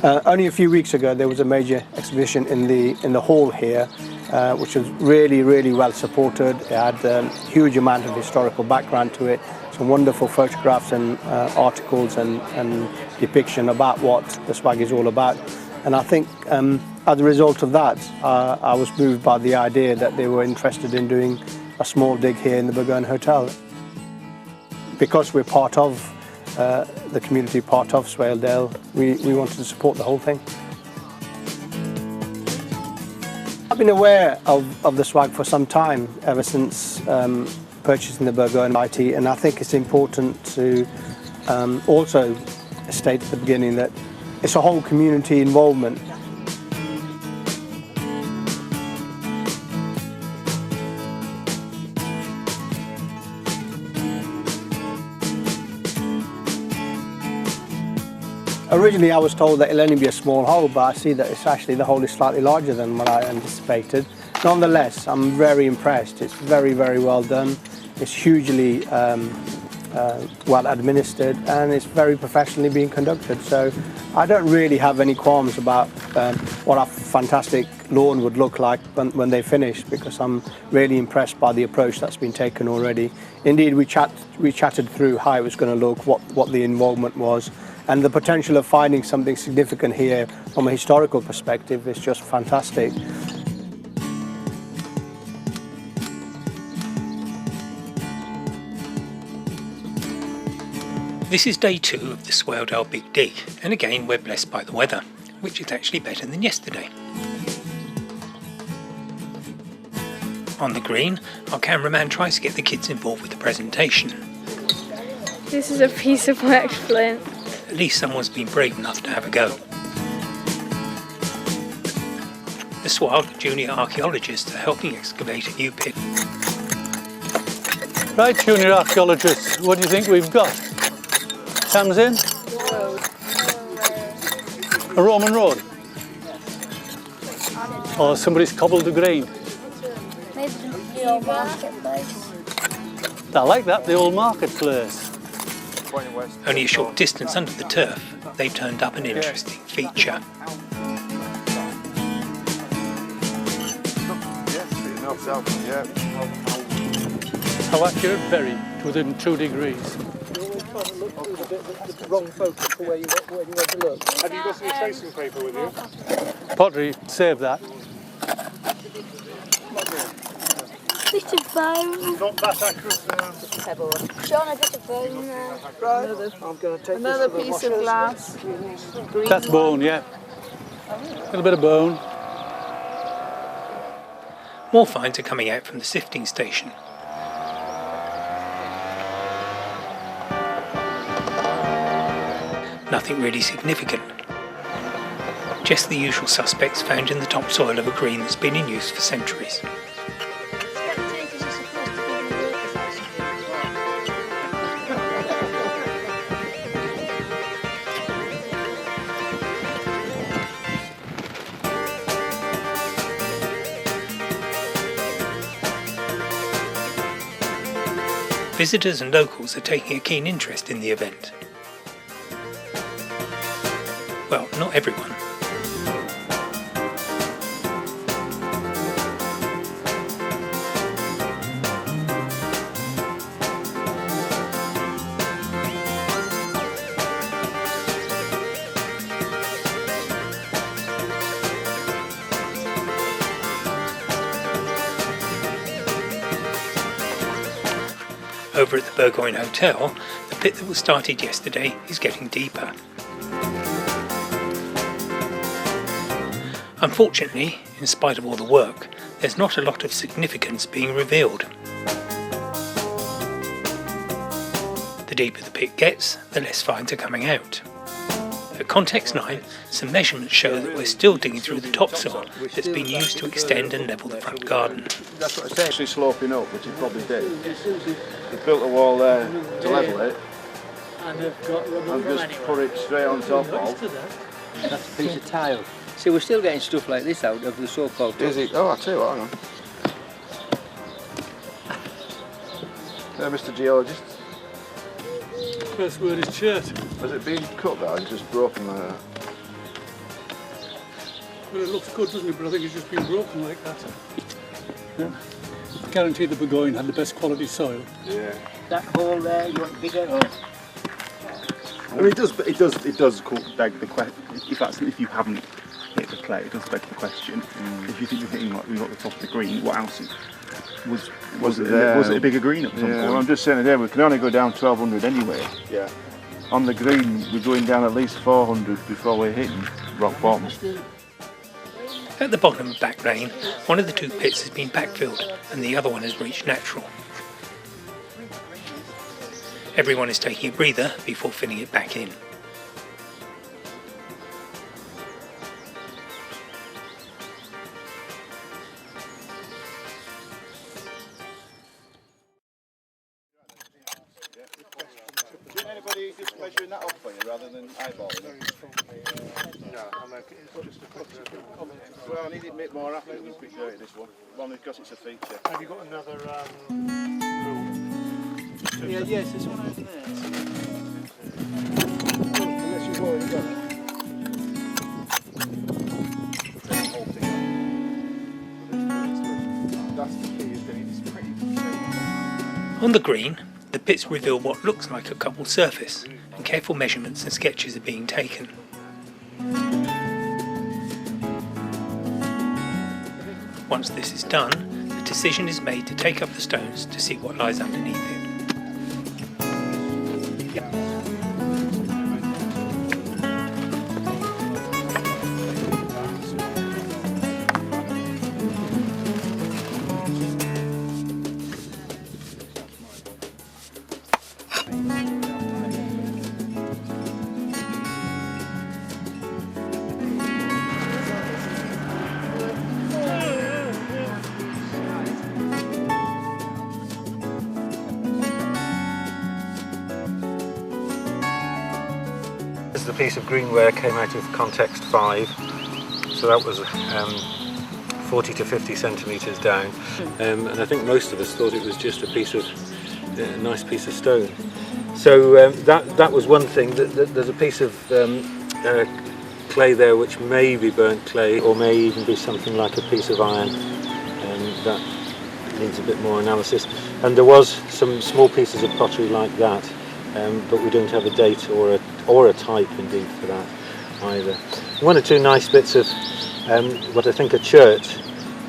Only a few weeks ago there was a major exhibition in the hall here, which was really well supported. It had a huge amount of historical background to it, some wonderful photographs and articles and depiction about what the swag is all about. And I think as a result of that, I was moved by the idea that they were interested in doing a small dig here in the Burgoyne Hotel. Because we're part of the community, part of Swaledale, we wanted to support the whole thing. I've been aware of the swag for some time, ever since purchasing the Burgoyne IT, and I think it's important to also state at the beginning that it's a whole community involvement. Originally I was told that it'll only be a small hole, but I see that the hole is slightly larger than what I anticipated. Nonetheless, I'm very impressed. It's very well done. It's hugely well administered, and it's very professionally being conducted. So I don't really have any qualms about what a fantastic lawn would look like when they finish, because I'm really impressed by the approach that's been taken already. Indeed, we chatted through how it was going to look, what the involvement was, and the potential of finding something significant here from a historical perspective is just fantastic. This is day 2 of the Swaledale Big Dig, and again we're blessed by the weather, which is actually better than yesterday. On the green, our cameraman tries to get the kids involved with the presentation. This is a piece of work, Flint. At least someone's been brave enough to have a go. The SWAG junior archaeologists are helping excavate a new pit. Right, junior archaeologists, what do you think we've got? Hands in? A Roman road? Or somebody's cobbled the green? Maybe the old marketplace. I like that, the old marketplace. Only a short distance under the turf, they've turned up an interesting feature. How accurate? Very, within 2 degrees. Wrong focus for where you want to look. Have you got some tracing paper with you? Pottery, save that. Bit of bone. Not that accurate. Sean, a bit of bone there. Right, I'm going to take Another piece of glass. Green That's bone, yeah. A little bit of bone. More finds are coming out from the sifting station. Nothing really significant. Just the usual suspects found in the topsoil of a green that's been in use for centuries. Visitors and locals are taking a keen interest in the event. Well, not everyone. Over at the Burgoyne Hotel, the pit that was started yesterday is getting deeper. Unfortunately, in spite of all the work, there's not a lot of significance being revealed. The deeper the pit gets, the less finds are coming out. At Context 9, some measurements show that we're still digging through the topsoil that's been used to extend and level the front garden. That's what it's actually sloping up, which it probably did. They built a wall there to level it, and just put it straight on top of. That's a piece of tile. See, we're still getting stuff like this out of the so-called... Is it? Oh, I tell you what, hang on. There, Mr. Geologist. First word is chert. Has it been cut there and just broken like that? Well, it looks good, doesn't it? But I think it's just been broken like that. Yeah. I guarantee the Burgoyne had the best quality soil. Yeah. That hole there, you want bigger? I mean, it does beg the question. If you haven't hit the clay, it does beg the question. If you think you're hitting like we got the top of the green, what else was it there? Was it a bigger green at some point? Well, I'm just saying it there. We can only go down 1200 anyway. Yeah. On the green, we're going down at least 400 before we're hitting rock bottom. At the bottom of Back Lane, one of the two pits has been backfilled and the other one has reached natural. Everyone is taking a breather before filling it back in. Is anybody just measuring that up for you rather than eyeballing it? No, I mean, it's just a picture. Well, I need it a bit more accurate than quick dirty, this one. Well, because it's a feature. Have you got another rule? Yes, there's one over there. Unless you've already got it. That's the key, isn't it? It's pretty straight. On the green, the pits reveal what looks like a cobbled surface, and careful measurements and sketches are being taken. Once this is done, the decision is made to take up the stones to see what lies underneath it. This is a piece of greenware came out of context 5, so that was 40 to 50 centimetres down, and I think most of us thought it was just a nice piece of stone. So that was one thing. There's a piece of clay there which may be burnt clay, or may even be something like a piece of iron, and that needs a bit more analysis. And there was some small pieces of pottery like that, but we don't have a date or a type indeed for that either. One or two nice bits of what I think are chert,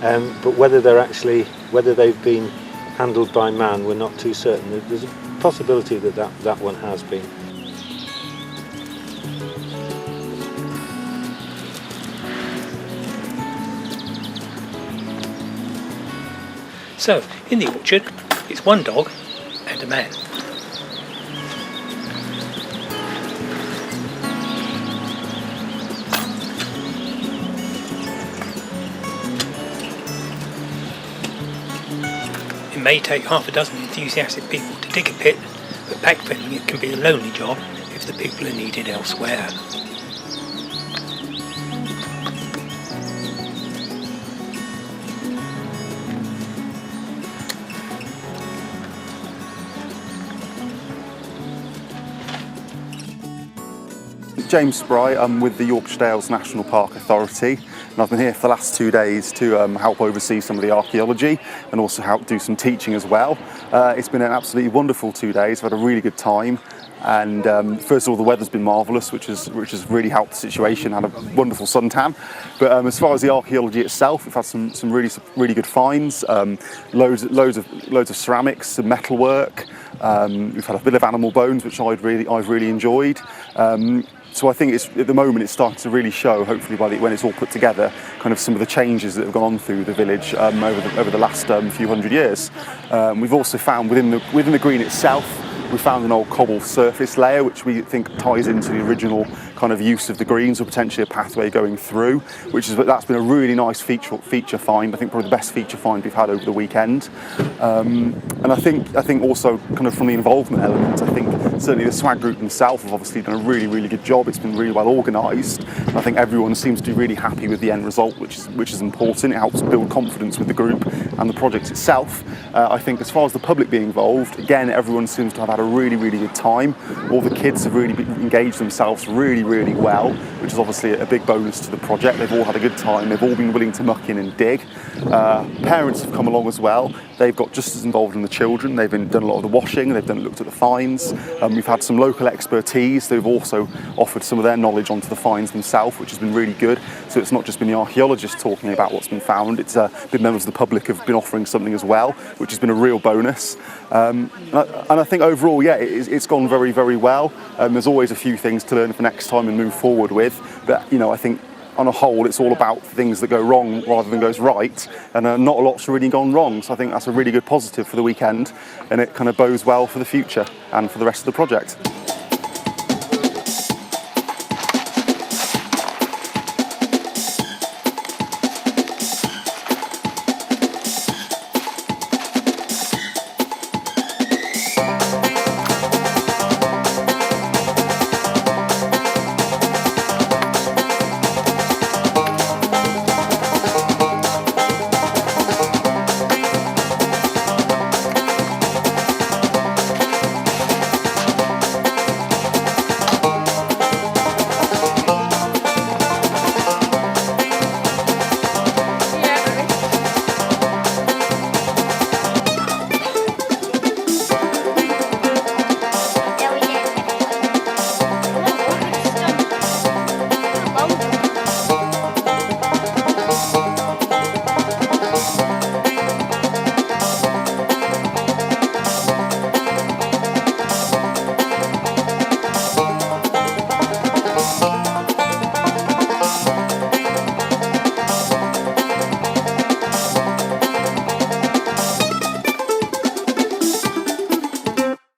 but whether they've been handled by man, we're not too certain. There's a possibility that one has been. So, in the orchard, it's one dog and a man. It may take half a dozen enthusiastic people to dig a pit, but backfilling it can be a lonely job if the people are needed elsewhere. James Spry, I'm with the Yorkshire Dales National Park Authority, and I've been here for the last 2 days to help oversee some of the archaeology and also help do some teaching as well. It's been an absolutely wonderful 2 days. I've had a really good time, and first of all, the weather's been marvellous, which has really helped the situation. Had a wonderful suntan. But as far as the archaeology itself, we've had some really good finds. Loads of ceramics, some metalwork. We've had a bit of animal bones, which I've really enjoyed. So I think at the moment it's starting to really show, hopefully when it's all put together, kind of some of the changes that have gone on through the village over the last few hundred years. We've also found within the green itself, we found an old cobble surface layer which we think ties into the original kind of use of the greens, or potentially a pathway going through, that's been a really nice feature find. I think probably the best feature find we've had over the weekend. And I think also kind of from the involvement element, I think certainly the swag group themselves have obviously done a really good job. It's been really well organised. I think everyone seems to be really happy with the end result, which is important. It helps build confidence with the group and the project itself. I think as far as the public being involved, again, everyone seems to have had a really good time. All the kids have really engaged themselves really really well, which is obviously a big bonus to the project. They've all had a good time, they've all been willing to muck in and dig. Parents have come along as well. They've got just as involved in the children. They've done a lot of the washing, they've looked at the finds. We've had some local expertise. They've also offered some of their knowledge onto the finds themselves, which has been really good. So it's not just been the archaeologists talking about what's been found, it's been members of the public have been offering something as well, which has been a real bonus. And I think overall, yeah, it's gone very, very well. There's always a few things to learn for next time and move forward with, but you know, I think on a whole, it's all about things that go wrong rather than goes right, and not a lot's really gone wrong. So I think that's a really good positive for the weekend, and it kind of bodes well for the future and for the rest of the project.